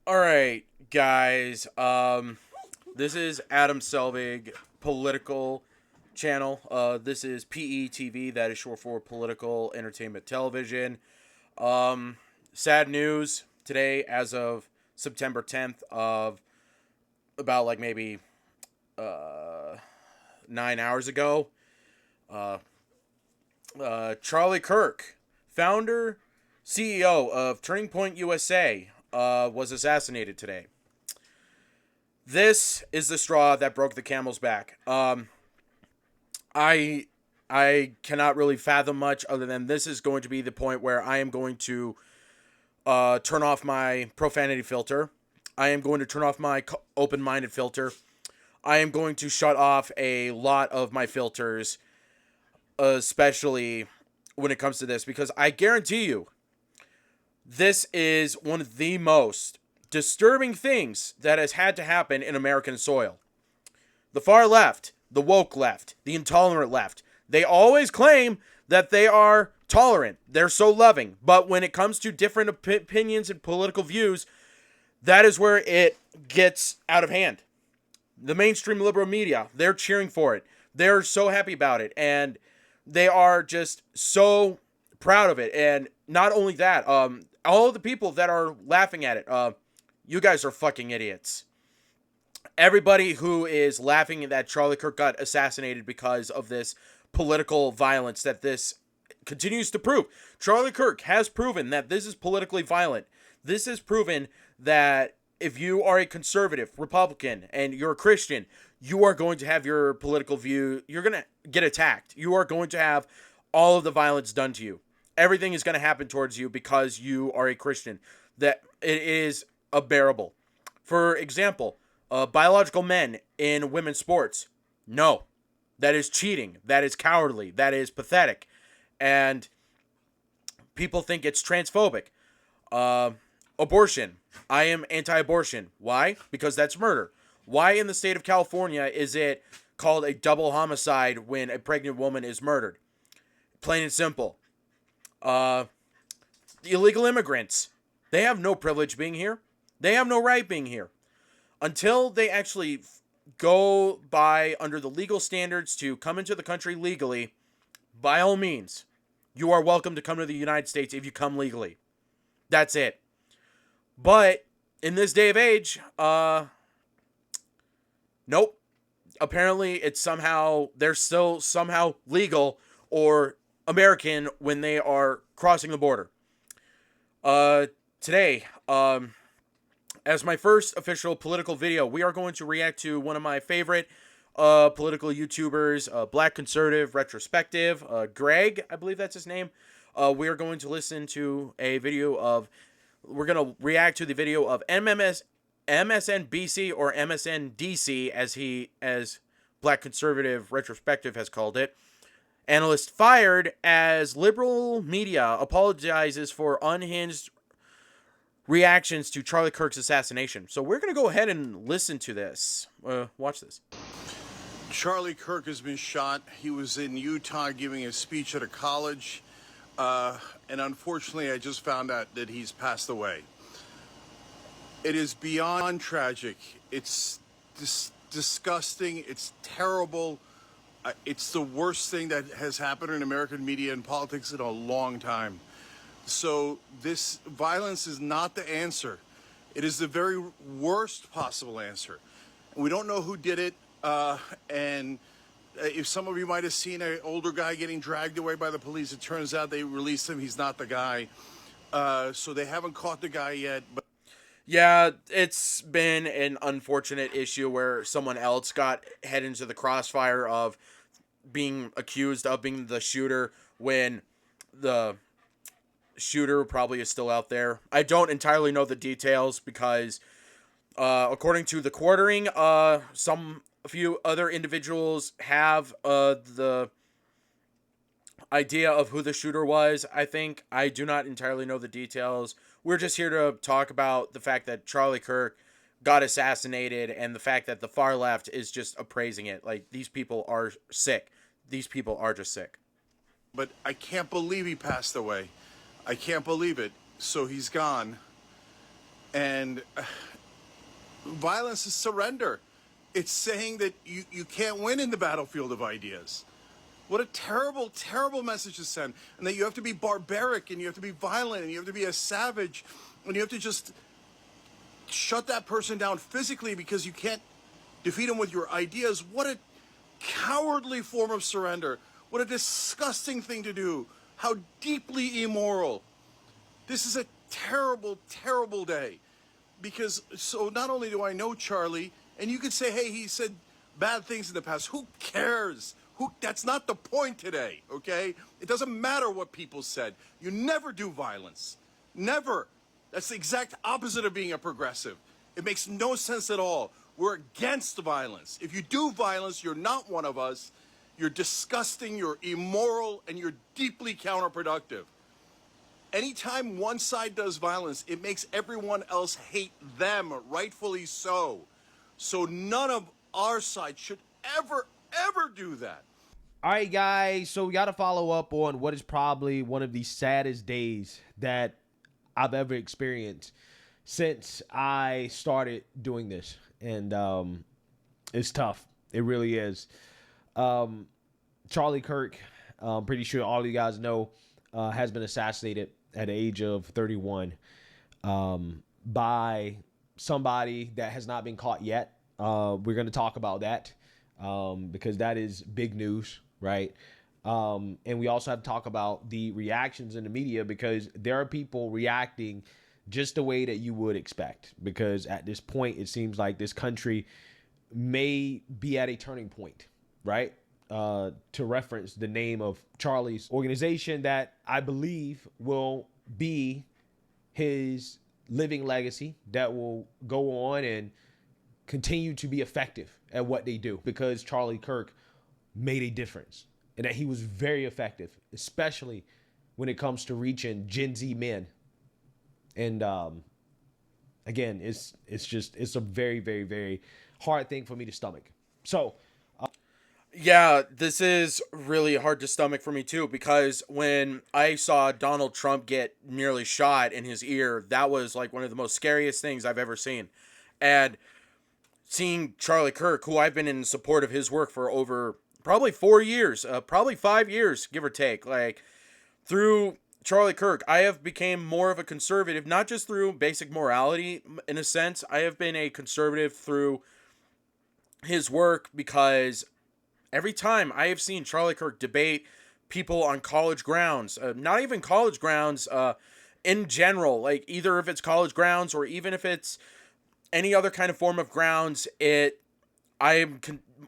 All right, guys. This is Adam Selvig political channel. This is P.E Tv. That is short for Political Entertainment Television. Sad news today, as of September 10th, of about like maybe 9 hours ago. Uh, Charlie Kirk, founder, CEO of Turning Point USA, was assassinated today. This is the straw that broke the camel's back. I cannot really fathom much other than this is going to be the point where I am going to turn off my profanity filter. I am going to turn off my open-minded filter. I am going to shut off a lot of my filters, especially when it comes to this, because I guarantee you, this is one of the most disturbing things that has had to happen in American soil. The far left, the woke left, the intolerant left, they always claim that they are tolerant. They're so loving. But when it comes to different opinions and political views, that is where it gets out of hand. The mainstream liberal media, they're cheering for it. They're so happy about it. And they are just so proud of it. And not only that, all of the people that are laughing at it, you guys are fucking idiots. Everybody who is laughing that Charlie Kirk got assassinated because of this political violence that this continues to prove. Charlie Kirk has proven that this is politically violent. This has proven that if you are a conservative, Republican, and you're a Christian, you are going to have your political view, you're going to get attacked. You are going to have all of the violence done to you. Everything is going to happen towards you because you are a Christian. That it is unbearable. For example, biological men in women's sports. No. That is cheating. That is cowardly. That is pathetic. And people think it's transphobic. Abortion. I am anti-abortion. Why? Because that's murder. Why in the state of California is it called a double homicide when a pregnant woman is murdered? Plain and simple. The illegal immigrants. They have no privilege being here. They have no right being here. Until they actually go by under the legal standards to come into the country legally, by all means, you are welcome to come to the United States if you come legally. That's it. But in this day of age, nope. Apparently it's somehow, they're still somehow legal or American when they are crossing the border. Today, as my first official political video, we are going to react to one of my favorite political YouTubers, Black Conservative Retrospective, Greg, I believe that's his name. We are going to listen to a video of, we're going to react to the video of MSNBC or MSNDC as Black Conservative Retrospective has called it. Analyst fired as liberal media apologizes for unhinged reactions to Charlie Kirk's assassination. So we're going to go ahead and listen to this. Watch this. Charlie Kirk has been shot. He was in Utah giving a speech at a college. And unfortunately, I just found out that he's passed away. It is beyond tragic. It's disgusting. It's terrible. It's the worst thing that has happened in American media and politics in a long time. So this violence is not the answer. It is the very worst possible answer. We don't know who did it. And if some of you might have seen an older guy getting dragged away by the police, it turns out they released him. He's not the guy. So they haven't caught the guy yet. But yeah, it's been an unfortunate issue where someone else got head into the crossfire of being accused of being the shooter when the shooter probably is still out there. I don't entirely know the details because according to the quartering, a few other individuals have the idea of who the shooter was. I think I do not entirely know the details. We're just here to talk about the fact that Charlie Kirk got assassinated and the fact that the far left is just appraising it. Like, these people are sick. These people are just sick. But I can't believe he passed away. I can't believe it. So he's gone. And violence is surrender. It's saying that you can't win in the battlefield of ideas. What a terrible, terrible message to send. And that you have to be barbaric, and you have to be violent, and you have to be a savage, and you have to just shut that person down physically because you can't defeat them with your ideas. What a cowardly form of surrender. What a disgusting thing to do. How deeply immoral. This is a terrible, terrible day. Because, so not only do I know Charlie, and you could say, hey, he said bad things in the past. Who cares? That's not the point today, okay? It doesn't matter what people said. You never do violence. Never. That's the exact opposite of being a progressive. It makes no sense at all. We're against violence. If you do violence, you're not one of us. You're disgusting, you're immoral, and you're deeply counterproductive. Anytime one side does violence, it makes everyone else hate them, rightfully so. So none of our side should ever do that. All right, guys, so we got to follow up on what is probably one of the saddest days that I've ever experienced since I started doing this. And it's tough. It really is. Charlie Kirk, I'm pretty sure all of you guys know, has been assassinated at the age of 31 by somebody that has not been caught yet. We're going to talk about that because that is big news, right? And we also have to talk about the reactions in the media because there are people reacting just the way that you would expect. Because at this point, it seems like this country may be at a turning point, right? To reference the name of Charlie's organization that I believe will be his living legacy that will go on and continue to be effective at what they do because Charlie Kirk made a difference and that he was very effective, especially when it comes to reaching Gen Z men. And again, it's a very, very, very hard thing for me to stomach. So, yeah, this is really hard to stomach for me too, because when I saw Donald Trump get nearly shot in his ear, that was like one of the most scariest things I've ever seen. And seeing Charlie Kirk, who I've been in support of his work for over probably 4 years, probably 5 years, give or take, like through Charlie Kirk, I have become more of a conservative, not just through basic morality in a sense. I have been a conservative through his work because every time I have seen Charlie Kirk debate people on college grounds, not even college grounds, in general, like either if it's college grounds or even if it's any other kind of form of grounds, I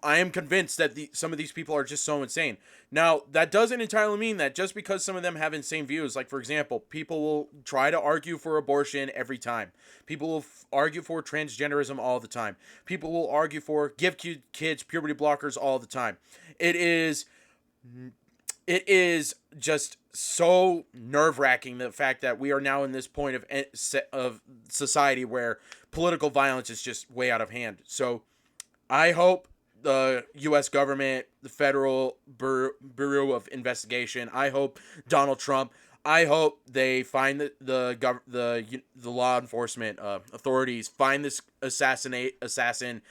am convinced that some of these people are just so insane. Now, that doesn't entirely mean that just because some of them have insane views, like for example, people will try to argue for abortion every time. People will argue for transgenderism all the time. People will argue for give kids puberty blockers all the time. It is just so nerve-wracking, the fact that we are now in this point of society where political violence is just way out of hand. So I hope the U.S. government, the Federal Bureau of Investigation, I hope Donald Trump, I hope they find the law enforcement authorities find this assassin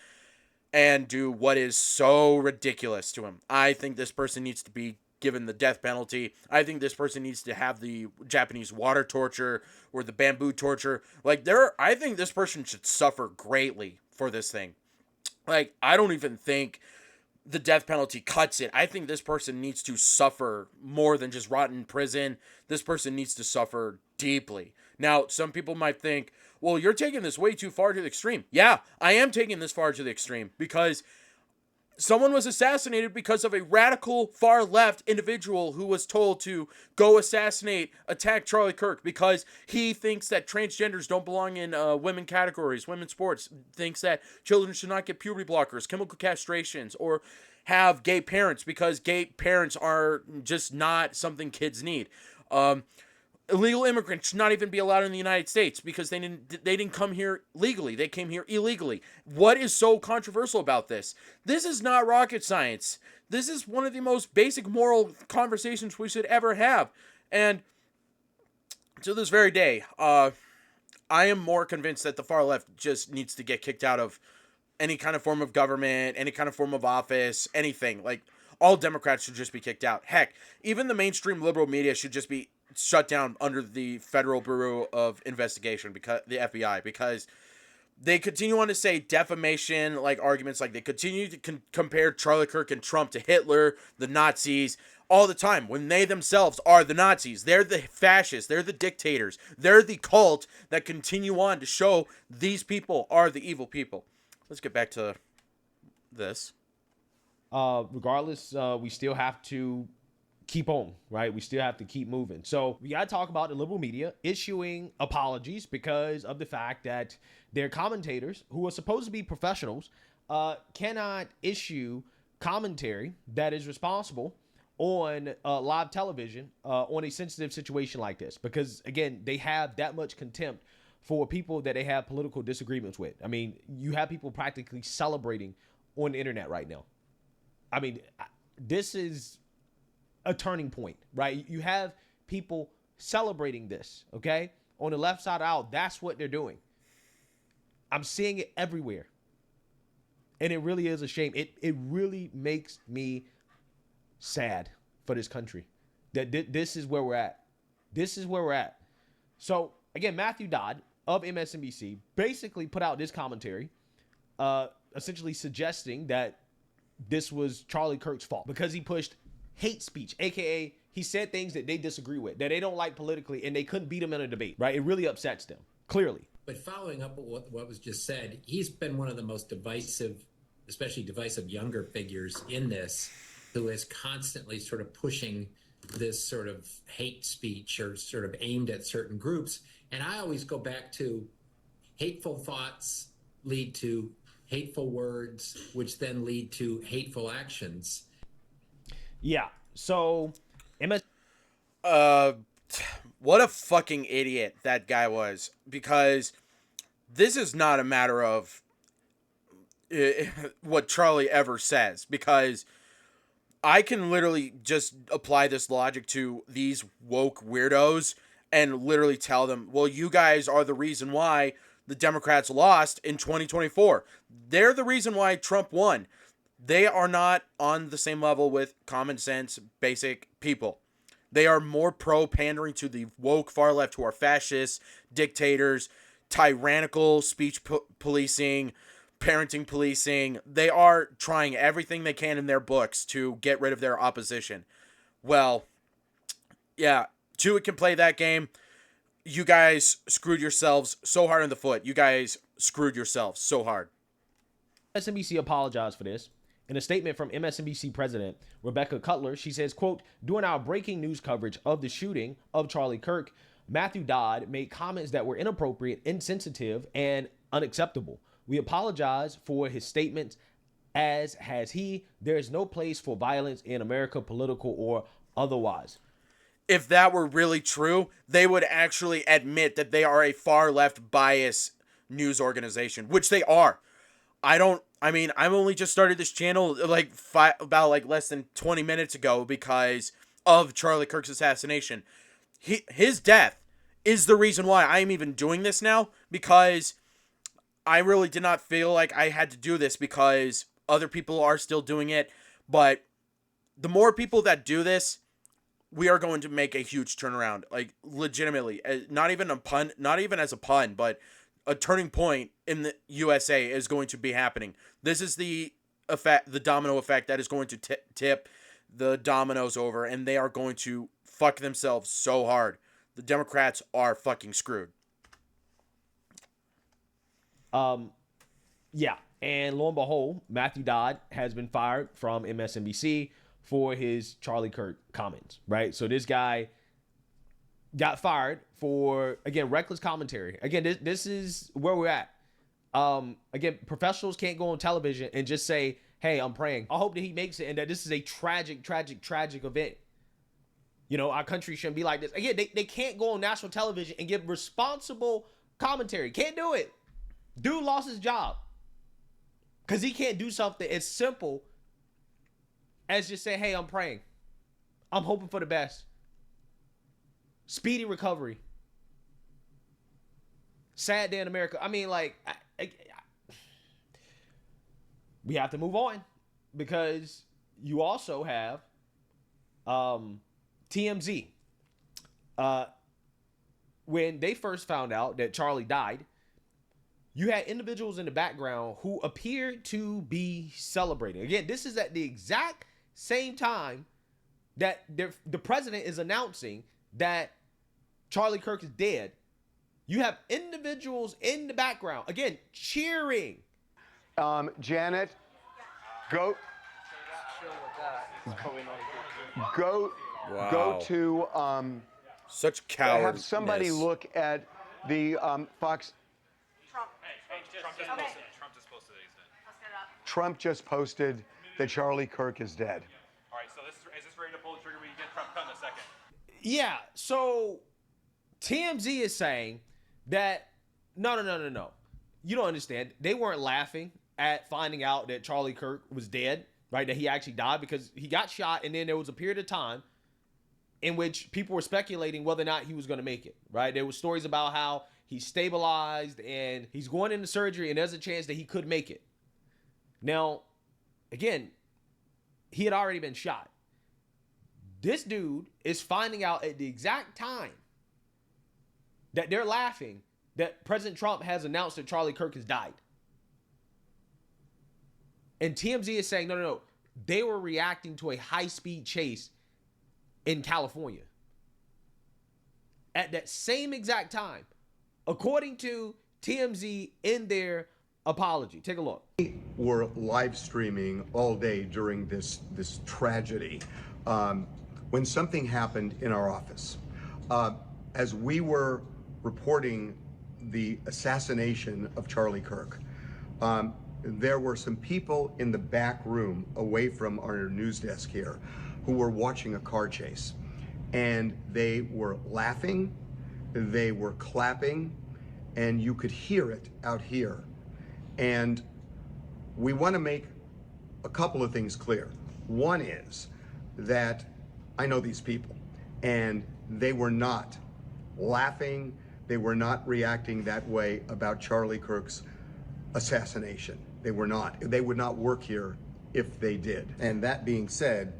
and do what is so ridiculous to him. I think this person needs to be given the death penalty. I think this person needs to have the Japanese water torture or the bamboo torture. I think this person should suffer greatly for this thing. Like, I don't even think the death penalty cuts it. I think this person needs to suffer more than just rot in prison. This person needs to suffer deeply. Now, some people might think, well, you're taking this way too far to the extreme. Yeah, I am taking this far to the extreme because someone was assassinated because of a radical far-left individual who was told to go attack Charlie Kirk because he thinks that transgenders don't belong in women categories, women's sports, thinks that children should not get puberty blockers, chemical castrations, or have gay parents because gay parents are just not something kids need. Illegal immigrants should not even be allowed in the United States because they didn't come here legally. They came here illegally. What is so controversial about this? This is not rocket science. This is one of the most basic moral conversations we should ever have. And to this very day, I am more convinced that the far left just needs to get kicked out of any kind of form of government, any kind of form of office, anything. Like, all Democrats should just be kicked out. Heck, even the mainstream liberal media should just be shut down under the Federal Bureau of Investigation, because the FBI, because they continue on to say defamation, like arguments, like they continue to compare Charlie Kirk and Trump to Hitler, the Nazis, all the time, when they themselves are the Nazis. They're the fascists. They're the dictators. They're the cult that continue on to show these people are the evil people. Let's get back to this. Regardless, we still have to keep on, right? We still have to keep moving. So we got to talk about the liberal media issuing apologies because of the fact that their commentators, who are supposed to be professionals, cannot issue commentary that is responsible on live television on a sensitive situation like this. Because, again, they have that much contempt for people that they have political disagreements with. I mean, you have people practically celebrating on the internet right now. I mean, this is a turning point, right? You have people celebrating this, okay? On the left side of the aisle, that's what they're doing. I'm seeing it everywhere. And it really is a shame. It really makes me sad for this country that this is where we're at. This is where we're at. So, again, Matthew Dodd of MSNBC basically put out this commentary, essentially suggesting that this was Charlie Kirk's fault because he pushed hate speech, aka he said things that they disagree with, that they don't like politically, and they couldn't beat him in a debate, right? It really upsets them, clearly. But following up with what was just said, he's been one of the most divisive, especially divisive younger figures in this, who is constantly sort of pushing this sort of hate speech or sort of aimed at certain groups. And I always go back to hateful thoughts lead to hateful words, which then lead to hateful actions. Yeah. So, what a fucking idiot that guy was, because this is not a matter of what Charlie ever says, because I can literally just apply this logic to these woke weirdos and literally tell them, well, you guys are the reason why the Democrats lost in 2024. They're the reason why Trump won. They are not on the same level with common sense, basic people. They are more pro-pandering to the woke far left, who are fascists, dictators, tyrannical speech policing, parenting policing. They are trying everything they can in their books to get rid of their opposition. Well, yeah, Tuitt can play that game. You guys screwed yourselves so hard in the foot. You guys screwed yourselves so hard. MSNBC apologized for this. In a statement from MSNBC President Rebecca Cutler, she says, quote, during our breaking news coverage of the shooting of Charlie Kirk, Matthew Dodd made comments that were inappropriate, insensitive, and unacceptable. We apologize for his statements, as has he. There is no place for violence in America, political or otherwise. If that were really true, they would actually admit that they are a far left bias news organization, which they are. I've only just started this channel about less than 20 minutes ago because of Charlie Kirk's assassination. His death is the reason why I am even doing this now, because I really did not feel like I had to do this because other people are still doing it. But the more people that do this, we are going to make a huge turnaround. Like, legitimately, not even as a pun, but a turning point in the USA is going to be happening. This is the effect, the domino effect that is going to tip the dominoes over, and they are going to fuck themselves so hard. The Democrats are fucking screwed. Yeah, and lo and behold, Matthew Dodd has been fired from MSNBC for his Charlie Kirk comments, right? So this guy got fired for, again, reckless commentary. Again, this is where we're at. Again, professionals can't go on television and just say, hey, I'm praying. I hope that he makes it and that this is a tragic event. You know, our country shouldn't be like this. Again, they can't go on national television and give responsible commentary. Can't do it. Dude lost his job because he can't do something as simple as just say, hey, I'm praying. I'm hoping for the best. Speedy recovery. Sad day in America. I mean, like, we have to move on because you also have TMZ. When they first found out that Charlie died, you had individuals in the background who appeared to be celebrating. Again, this is at the exact same time that the president is announcing that Charlie Kirk is dead. You have individuals in the background, again, cheering. Janet, go Wow. to Such cowardness. have somebody look at the Fox. Trump just posted that Charlie Kirk is dead. All right, so is this ready to pull the trigger? We can get Trump cut in a second. Yeah, so TMZ is saying that no. You don't understand. They weren't laughing at finding out that Charlie Kirk was dead, right? That he actually died because he got shot, and then there was a period of time in which people were speculating whether or not he was going to make it, right? There were stories about how he's stabilized and he's going into surgery, and there's a chance that he could make it. Now, again, he had already been shot. This dude is finding out at the exact time that they're laughing that President Trump has announced that Charlie Kirk has died. And TMZ is saying, no. They were reacting to a high-speed chase in California. At that same exact time, according to TMZ in their apology. Take a look. We're live streaming all day during this tragedy. When something happened in our office, as we were reporting the assassination of Charlie Kirk, there were some people in the back room away from our news desk here who were watching a car chase, and they were laughing, they were clapping, and you could hear it out here. And we want to make a couple of things clear. One is that I know these people, and they were not laughing, they were not reacting that way about Charlie Kirk's assassination. They were not. They would not work here if they did. And that being said,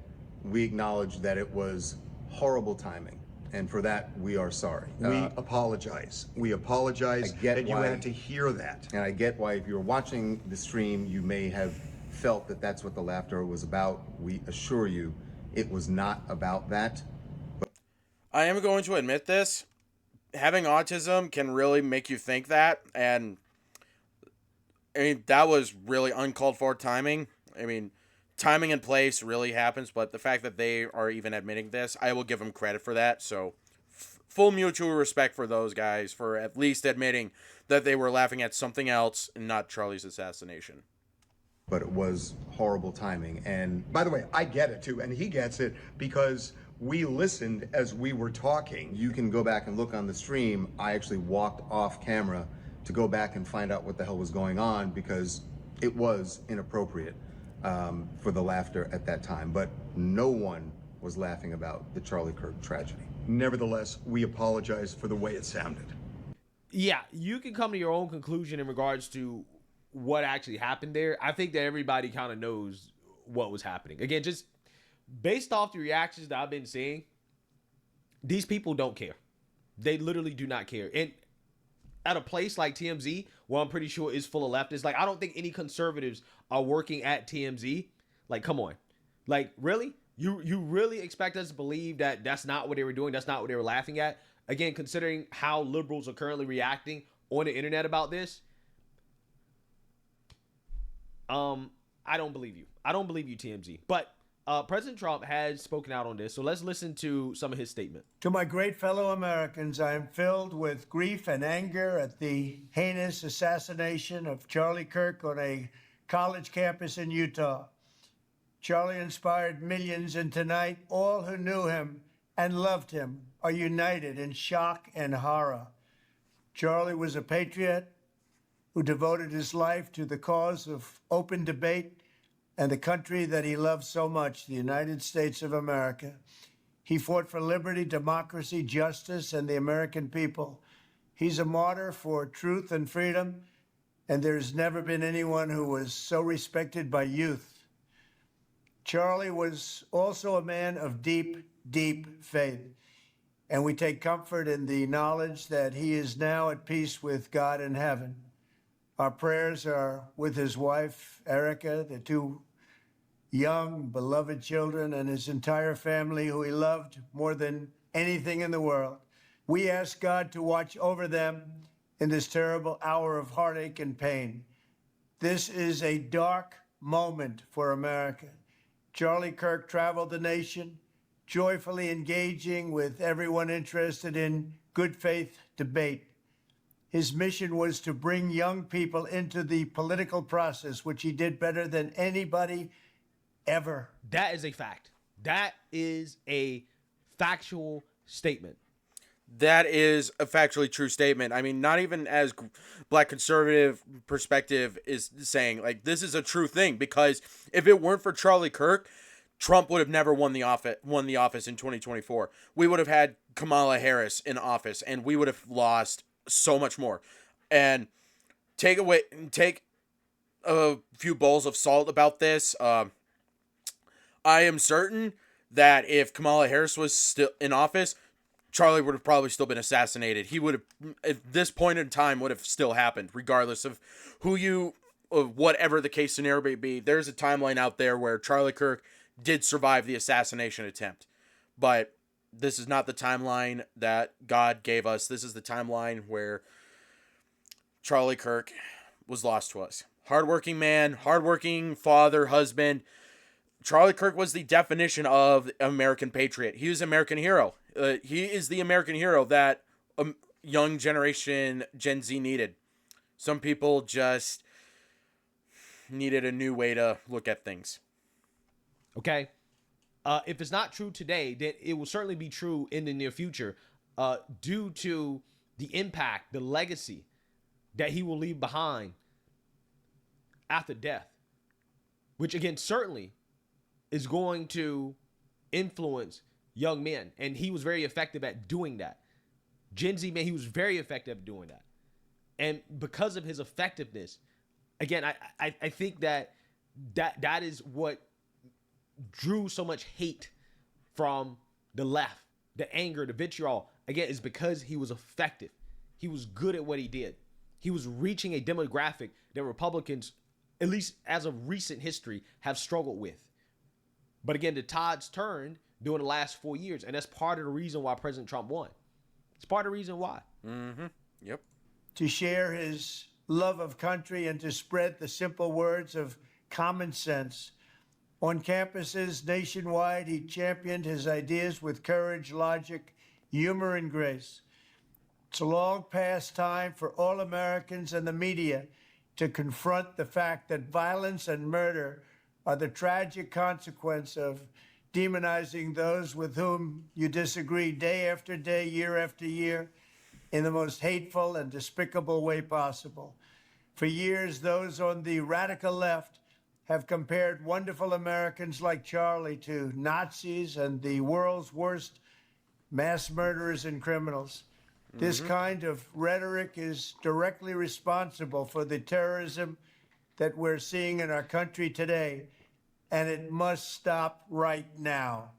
we acknowledge that it was horrible timing. And for that, we are sorry. We apologize. We apologize that you had to hear that. And I get why, if you were watching the stream, you may have felt that that's what the laughter was about. We assure you, it was not about that. I am going to admit this. Having autism can really make you think that. And I mean, that was really uncalled for timing. I mean, timing and place really happens, but the fact that they are even admitting this, I will give them credit for that. So full mutual respect for those guys for at least admitting that they were laughing at something else and not Charlie's assassination. But it was horrible timing. And by the way, I get it too, and he gets it because we listened as we were talking. you can go back and look on the stream. I actually walked off camera to go back and find out what the hell was going on because it was inappropriate for the laughter at that time. But no one was laughing about the Charlie Kirk tragedy. Nevertheless, we apologize for the way it sounded. Yeah, you can come to your own conclusion in regards to what actually happened there. I think that everybody kind of knows what was happening. Again, just based off the reactions that I've been seeing, these people don't care. They literally do not care. And at a place like TMZ, where I'm pretty sure is full of leftists, like I don't think any conservatives are working at TMZ. Like, come on. Like, really? You really expect us to believe that that's not what they were doing? That's not what they were laughing at? Again, considering how liberals are currently reacting on the internet about this, I don't believe you. I don't believe you, TMZ. But President Trump has spoken out on this, so let's listen to some of his statement. To my great fellow Americans, I am filled with grief and anger at the heinous assassination of Charlie Kirk on a college campus in Utah. Charlie inspired millions, and tonight, all who knew him and loved him are united in shock and horror. Charlie was a patriot who devoted his life to the cause of open debate and the country that he loved so much, the United States of America. He fought for liberty, democracy, justice, and the American people. He's a martyr for truth and freedom, and there's never been anyone who was so respected by youth. Charlie was also a man of deep, deep faith, and we take comfort in the knowledge that he is now at peace with God in heaven. Our prayers are with his wife, Erica, the two young, beloved children, and his entire family, who he loved more than anything in the world. We ask God to watch over them in this terrible hour of heartache and pain. This is a dark moment for America. Charlie Kirk traveled the nation, joyfully engaging with everyone interested in good faith debate. His mission was to bring young people into the political process, which he did better than anybody ever. That is a fact. That is a factual statement. That is a factually true statement. I mean, not even as Black conservative perspective is saying, like, this is a true thing, because if it weren't for Charlie Kirk, Trump would have never won the office in 2024. We would have had Kamala Harris in office, and we would have lost so much more. And take a few bowls of salt about this. I am certain that if Kamala Harris was still in office, Charlie would have probably still been assassinated. He would have, at this point in time, would have still happened, regardless of whatever the case scenario may be. There's a timeline out there where Charlie Kirk did survive the assassination attempt. But this is not the timeline that God gave us. This is the timeline where Charlie Kirk was lost to us. Hardworking man, hardworking father, husband. Charlie Kirk was the definition of American patriot. He was an American hero. He is the American hero that young generation Gen Z needed. Some people just needed a new way to look at things. Okay. If it's not true today, then it will certainly be true in the near future, due to the impact, the legacy that he will leave behind after death, which again certainly is going to influence young men. And he was very effective at doing that. Gen Z, man, he was very effective at doing that. And because of his effectiveness, again, I think that is what drew so much hate from the left, the anger, the vitriol, again, is because he was effective. He was good at what he did. He was reaching a demographic that Republicans, at least as of recent history, have struggled with. But again, the tides turned during the last 4 years, and that's part of the reason why President Trump won. It's part of the reason why. Mm-hmm. Yep. To share his love of country and to spread the simple words of common sense. On campuses nationwide, he championed his ideas with courage, logic, humor, and grace. It's a long past time for all Americans and the media to confront the fact that violence and murder are the tragic consequence of demonizing those with whom you disagree day after day, year after year, in the most hateful and despicable way possible. For years, those on the radical left have compared wonderful Americans like Charlie to Nazis and the world's worst mass murderers and criminals. This kind of rhetoric is directly responsible for the terrorism that we're seeing in our country today, and it must stop right now.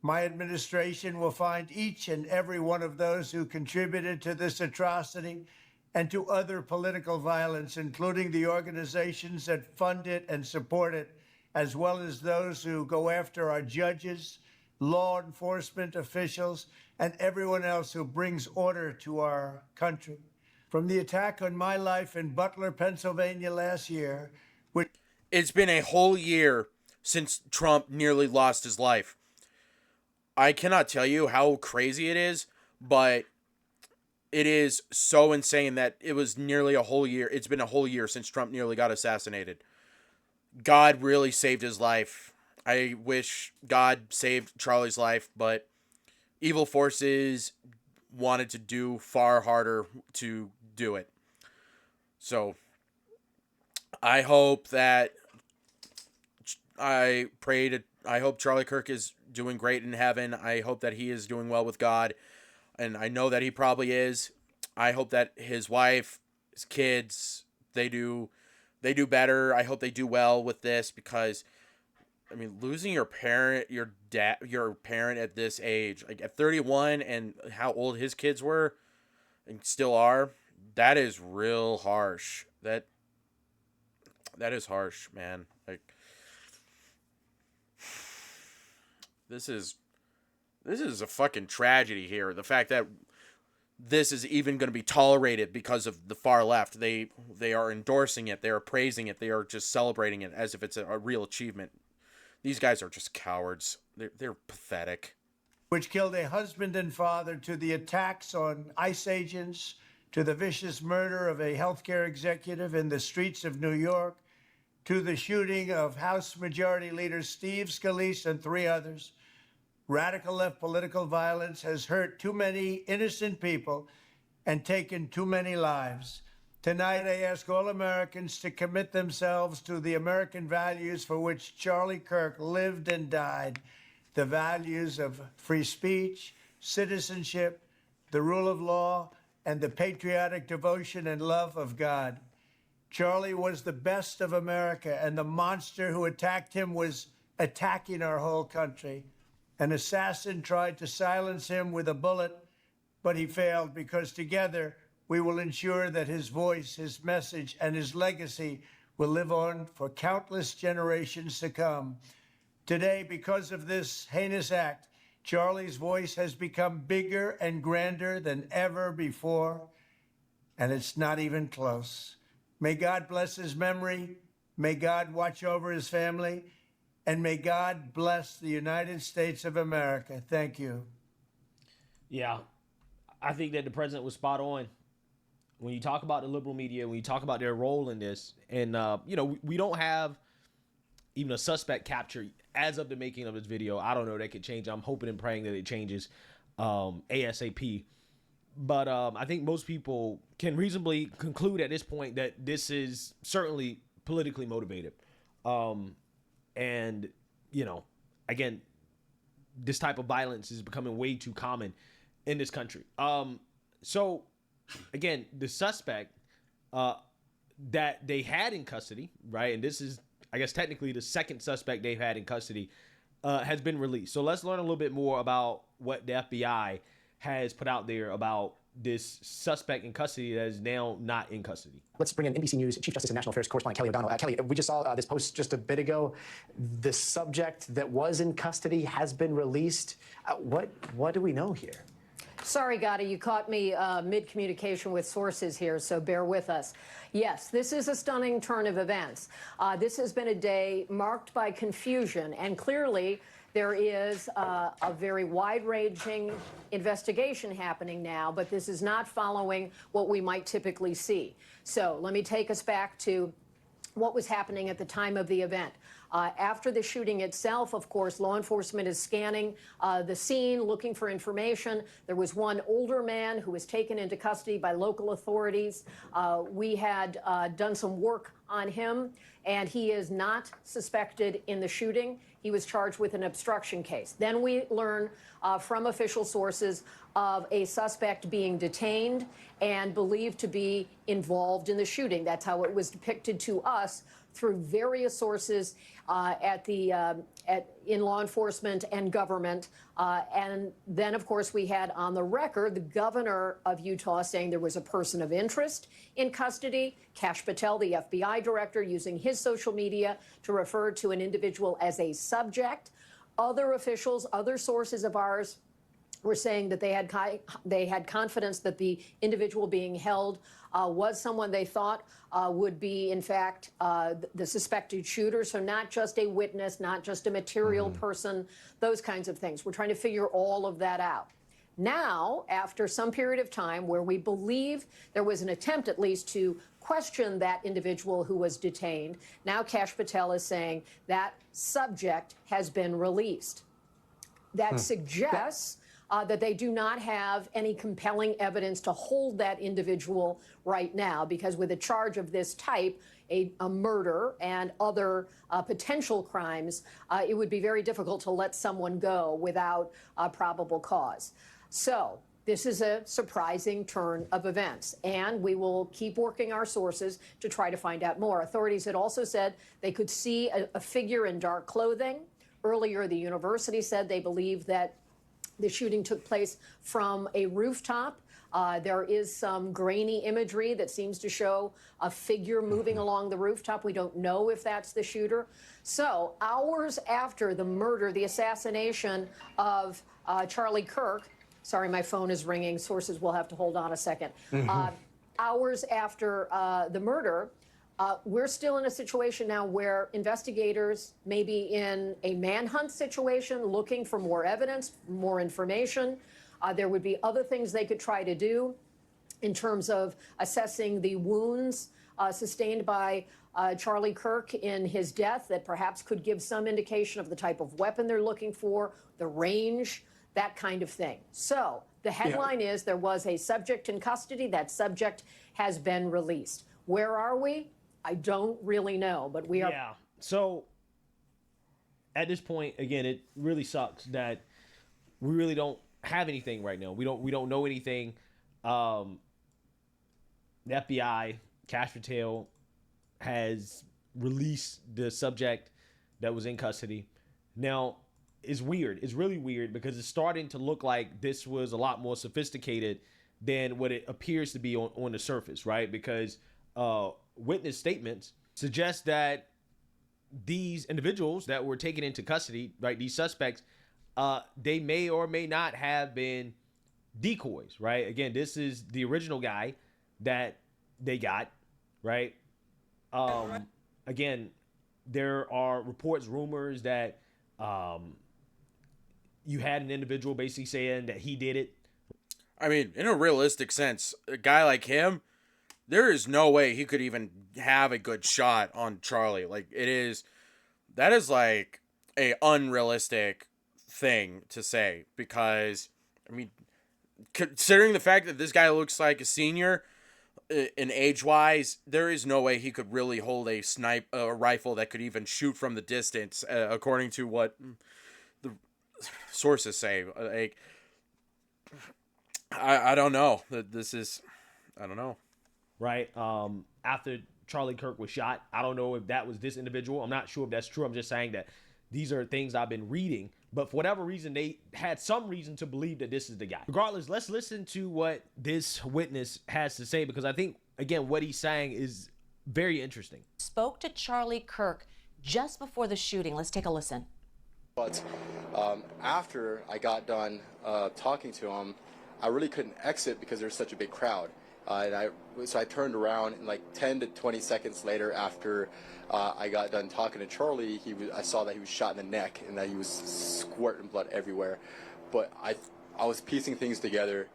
My administration will find each and every one of those who contributed to this atrocity and to other political violence, including the organizations that fund it and support it, as well as those who go after our judges, law enforcement officials, and everyone else who brings order to our country. From the attack on my life in Butler, Pennsylvania last year, which It's been a whole year since Trump nearly lost his life. I cannot tell you how crazy it is, but it is so insane that it was nearly a whole year. It's been a whole year since Trump nearly got assassinated. God really saved his life. I wish God saved Charlie's life, but evil forces wanted to do far harder to do it. So I hope that I hope Charlie Kirk is doing great in heaven. I hope that he is doing well with God, and I know that he probably is. I hope that his wife, his kids, they do better. I hope they do well with this, because I mean, losing your parent, your parent at this age, like at 31, and how old his kids were and still are, that is real harsh. That is harsh, man. Like, this is a fucking tragedy here. The fact that this is even going to be tolerated because of the far left. They are endorsing it. They are praising it. They are just celebrating it as if it's a real achievement. These guys are just cowards. They're pathetic. Which killed a husband and father, to the attacks on ICE agents, to the vicious murder of a healthcare executive in the streets of New York, to the shooting of House Majority Leader Steve Scalise and 3 others. Radical left political violence has hurt too many innocent people and taken too many lives. Tonight, I ask all Americans to commit themselves to the American values for which Charlie Kirk lived and died: the values of free speech, citizenship, the rule of law, and the patriotic devotion and love of God. Charlie was the best of America, and the monster who attacked him was attacking our whole country. An assassin tried to silence him with a bullet, but he failed, because together we will ensure that his voice, his message, and his legacy will live on for countless generations to come. Today, because of this heinous act, Charlie's voice has become bigger and grander than ever before, and it's not even close. May God bless his memory, may God watch over his family, and may God bless the United States of America. Thank you. Yeah, I think that the president was spot on. When you talk about the liberal media, when you talk about their role in this, and we don't have even a suspect captured as of the making of this video. I don't know, that could change. I'm hoping and praying that it changes ASAP. But I think most people can reasonably conclude at this point that this is certainly politically motivated. And, again, this type of violence is becoming way too common in this country. So, again, the suspect that they had in custody, right, and this is, I guess, technically the second suspect they've had in custody, has been released. So let's learn a little bit more about what the FBI has put out there about this suspect in custody that is now not in custody. Let's bring in NBC News Chief Justice and National Affairs correspondent Kelly O'Donnell. Kelly, we just saw this post just a bit ago. The subject that was in custody has been released. What do we know here? Sorry, Gotti, you caught me mid-communication with sources here, so bear with us. Yes, this is a stunning turn of events. This has been a day marked by confusion, and clearly there is a very wide-ranging investigation happening now, but this is not following what we might typically see. So let me take us back to what was happening at the time of the event. After the shooting itself, of course, law enforcement is scanning the scene, looking for information. There was one older man who was taken into custody by local authorities. We had done some work on him, and he is not suspected in the shooting. He was charged with an obstruction case. Then we learn from official sources of a suspect being detained and believed to be involved in the shooting. That's how it was depicted to us through various sources in law enforcement and government. And then, of course, we had on the record the governor of Utah saying there was a person of interest in custody. Kash Patel, the FBI director, using his social media to refer to an individual as a subject. Other officials, other sources of ours were saying that they had confidence that the individual being held was someone they thought would be, in fact, the suspected shooter. So not just a witness, not just a material person, those kinds of things. We're trying to figure all of that out. Now, after some period of time where we believe there was an attempt at least to question that individual who was detained, now Kash Patel is saying that subject has been released. That suggests that they do not have any compelling evidence to hold that individual right now, because with a charge of this type, a murder and other potential crimes, it would be very difficult to let someone go without probable cause. So this is a surprising turn of events, and we will keep working our sources to try to find out more. Authorities had also said they could see a figure in dark clothing. Earlier, the university said they believe that the shooting took place from a rooftop. There is some grainy imagery that seems to show a figure moving along the rooftop. We don't know if that's the shooter. So, hours after the murder, the assassination of Charlie Kirk, sorry, my phone is ringing. Sources will have to hold on a second. Hours after the murder, we're still in a situation now where investigators may be in a manhunt situation, looking for more evidence, more information. There would be other things they could try to do in terms of assessing the wounds sustained by Charlie Kirk in his death that perhaps could give some indication of the type of weapon they're looking for, the range, that kind of thing. So the headline is there was a subject in custody. That subject has been released. Where are we? I don't really know, but we are. Yeah. So at this point, again, it really sucks that we really don't have anything right now. We don't know anything. The FBI, Cash Patel, has released the subject that was in custody. Now, it's weird. It's really weird because it's starting to look like this was a lot more sophisticated than what it appears to be on the surface, right? Because witness statements suggest that these individuals that were taken into custody, right, these suspects, they may or may not have been decoys, right? Again, this is the original guy that they got, right? Again, there are reports, rumors that you had an individual basically saying that he did it. I mean, in a realistic sense, a guy like him, there is no way he could even have a good shot on Charlie. Like, that is like a unrealistic thing to say, because, I mean, considering the fact that this guy looks like a senior in age-wise, there is no way he could really hold a rifle that could even shoot from the distance, according to what the sources say. Like, I don't know. I don't know. Right. After Charlie Kirk was shot, I don't know if that was this individual. I'm not sure if that's true. I'm just saying that these are things I've been reading. But for whatever reason, they had some reason to believe that this is the guy. Regardless, let's listen to what this witness has to say, because I think, again, what he's saying is very interesting. Spoke to Charlie Kirk just before the shooting. Let's take a listen. But after I got done talking to him, I really couldn't exit because there's such a big crowd. So I turned around, and like 10 to 20 seconds later, after I got done talking to Charlie, I saw that he was shot in the neck and that he was squirting blood everywhere. But I was piecing things together,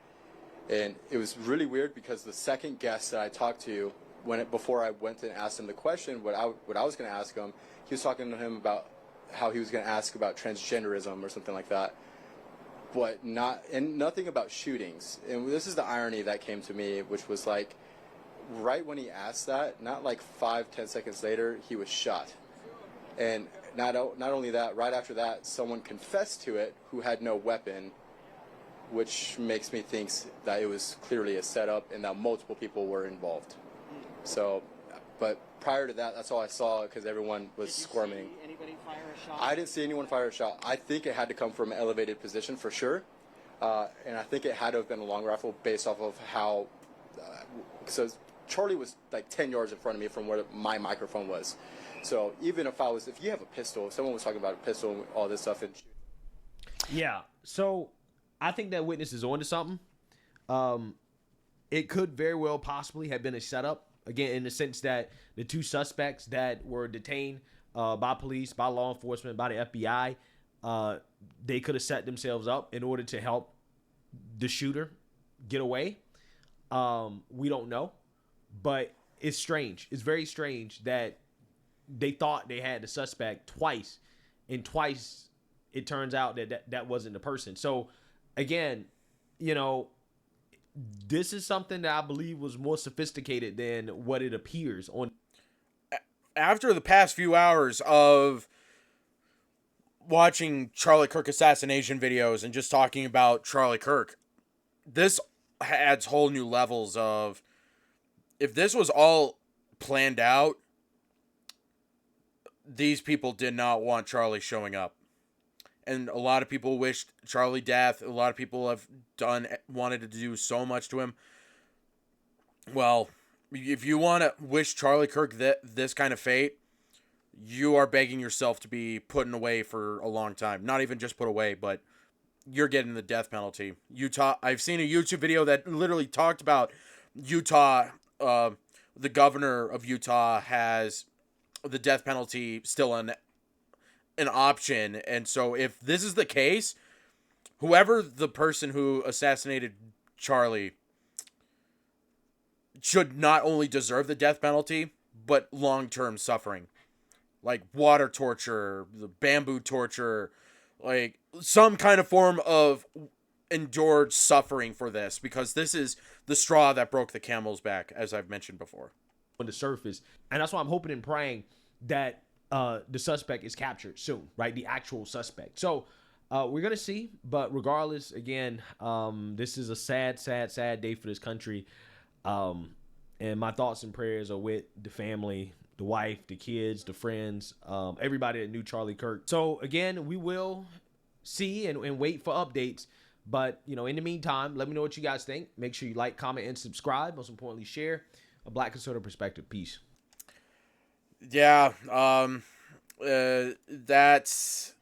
and it was really weird because the second guest that I talked to, before I went and asked him the question, what I was going to ask him, he was talking to him about how he was going to ask about transgenderism or something like that. But nothing about shootings. And this is the irony that came to me, which was like, right when he asked that, not like 5-10 seconds later, he was shot. And not only that, right after that, someone confessed to it who had no weapon, which makes me think that it was clearly a setup and that multiple people were involved. So, but prior to that, that's all I saw because everyone was squirming. Did you see anybody fire a shot? I didn't see anyone fire a shot. I think it had to come from an elevated position for sure. And I think it had to have been a long rifle based off of how... so Charlie was like 10 yards in front of me from where my microphone was. So even if you have a pistol, if someone was talking about a pistol and all this stuff... Yeah, so I think that witness is onto something. It could very well possibly have been a setup. Again, in the sense that the two suspects that were detained by police, by law enforcement, by the FBI, they could have set themselves up in order to help the shooter get away. We don't know. But it's strange. It's very strange that they thought they had the suspect twice, and twice it turns out that wasn't the person. So, again, this is something that I believe was more sophisticated than what it appears on. After the past few hours of watching Charlie Kirk assassination videos and just talking about Charlie Kirk, this adds whole new levels of, if this was all planned out, these people did not want Charlie showing up. And a lot of people wished Charlie death. A lot of people have wanted to do so much to him. Well, if you want to wish Charlie Kirk this kind of fate, you are begging yourself to be put away for a long time. Not even just put away, but you're getting the death penalty. Utah, I've seen a YouTube video that literally talked about Utah. The governor of Utah has the death penalty still an option. And so if this is the case, whoever the person who assassinated Charlie should not only deserve the death penalty, but long-term suffering. Like water torture, the bamboo torture, like some kind of form of endured suffering for this, because this is the straw that broke the camel's back, as I've mentioned before. On the surface. And that's why I'm hoping and praying that the suspect is captured soon, right? The actual suspect. So we're going to see. But regardless, again, this is a sad, sad, sad day for this country. And my thoughts and prayers are with the family, the wife, the kids, the friends, everybody that knew Charlie Kirk. So again, we will see and wait for updates. But, you know, in the meantime, let me know what you guys think. Make sure you like, comment, and subscribe. Most importantly, share. A Black Conservative Perspective. Peace. Yeah, that's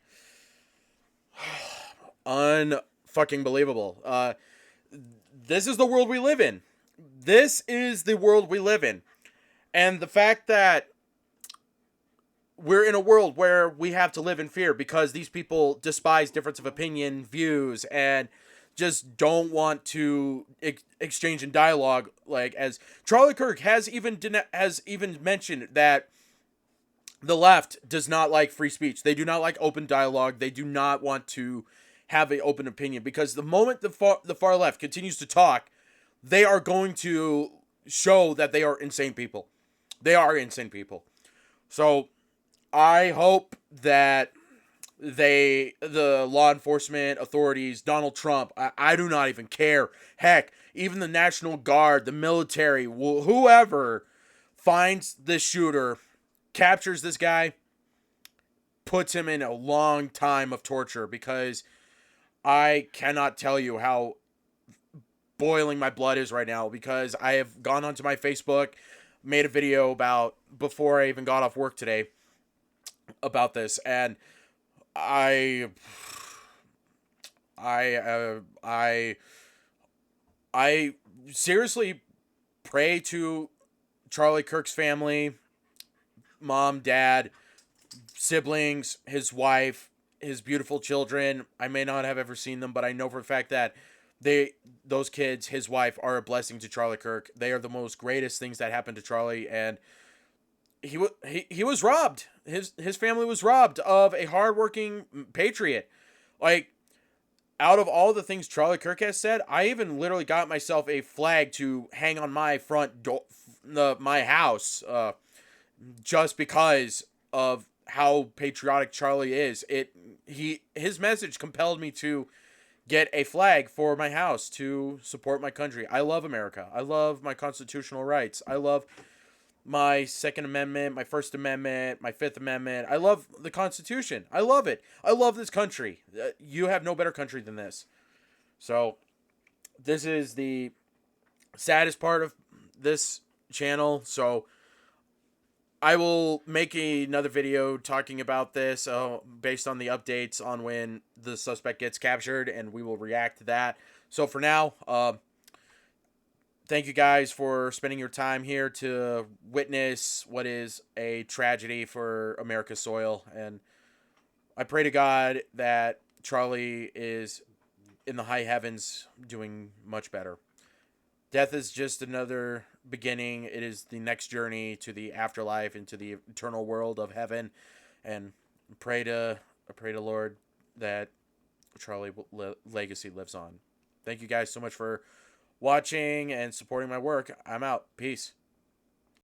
unfucking believable. This is the world we live in. This is the world we live in. And the fact that we're in a world where we have to live in fear because these people despise difference of opinion, views, and just don't want to exchange in dialogue. Like, as Charlie Kirk has even mentioned that the left does not like free speech. They do not like open dialogue. They do not want to have an open opinion, because the moment the far left continues to talk, they are going to show that they are insane people. They are insane people. So I hope that the law enforcement authorities, Donald Trump, I do not even care. Heck, even the National Guard, the military, whoever finds this shooter, captures this guy, puts him in a long time of torture, because I cannot tell you how boiling my blood is right now, because I have gone onto my Facebook, made a video about, before I even got off work today, about this, and I seriously pray to Charlie Kirk's family, mom, dad, siblings, his wife, his beautiful children. I may not have ever seen them, but I know for a fact that those kids, his wife, are a blessing to Charlie Kirk. They are the most greatest things that happened to Charlie, and he was robbed. His family was robbed of a hardworking patriot. Like, out of all the things Charlie Kirk has said, I even literally got myself a flag to hang on my front door, my house, just because of how patriotic Charlie is. His message compelled me to get a flag for my house to support my country. I love America. I love my constitutional rights. I love my Second Amendment, my First Amendment, my Fifth Amendment. I love the Constitution. I love it. I love this country. You have no better country than this. So, this is the saddest part of this channel. So, I will make another video talking about this based on the updates on when the suspect gets captured, and we will react to that. So, for now, thank you guys for spending your time here to witness what is a tragedy for America's soil. And I pray to God that Charlie is in the high heavens doing much better. Death is just another beginning. It is the next journey to the afterlife, into the eternal world of heaven. And I pray to Lord that Charlie's legacy lives on. Thank you guys so much for watching and supporting my work. I'm out. Peace.